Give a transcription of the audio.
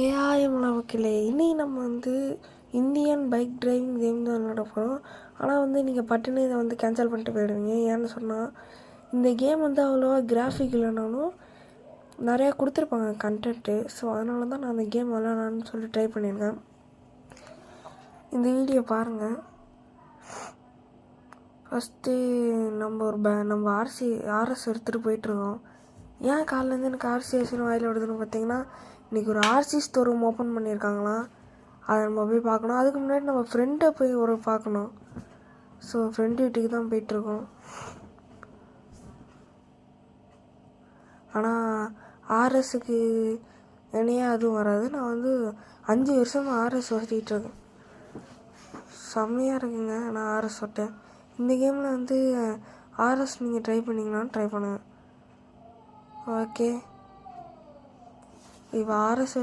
நமக்கு இன்னைக்கு நம்ம இந்தியன் பைக் டிரைவிங் கேம் தான் விளாட போகிறோம். ஆனால் நீங்கள் பட்டுன்னு இதை கேன்சல் பண்ணிட்டு போயிடுவீங்க. ஏன்னு சொன்னால் இந்த கேம் அவ்வளோவா கிராஃபிக் இல்லைனாலும் நிறையா கொடுத்துருப்பாங்க கண்டென்ட்டு. ஸோ அதனால தான் நான் அந்த கேம் விளாட்லான்னு சொல்லி ட்ரை பண்ணியிருக்கேன். இந்த வீடியோ பாருங்கள். ஃபஸ்ட்டு நம்ம ஆர்எஸ் எடுத்துகிட்டு போயிட்டுருக்கோம். ஏன் காலையிலேருந்து எனக்கு ஆர்சி வாயில் விடுதுன்னு பார்த்தீங்கன்னா, இன்றைக்கி ஒரு ஆர்சி ஸ்டோர் ரூம் ஓப்பன் பண்ணியிருக்காங்களாம். அதை நம்ம போய் பார்க்கணும். அதுக்கு முன்னாடி நம்ம ஃப்ரெண்டை போய் பார்க்கணும். ஸோ ஃப்ரெண்டு வீட்டுக்கு தான் போயிட்டுருக்கோம். ஆனால் ஆர்எஸ்ஸுக்கு என்னையே அதுவும் வராது. நான் 5 வருஷமாக ஆர்எஸ் ஓட்டிகிட்ருக்கேன். செம்மையாக இருக்குங்க. நான் ஆர்எஸ் ஓட்டேன். இந்த கேமில் ஆர்எஸ் நீங்கள் ட்ரை பண்ணிங்களான்னு ட்ரை பண்ணுங்கள். ஓகே, இப்போ ஆர்எஸ்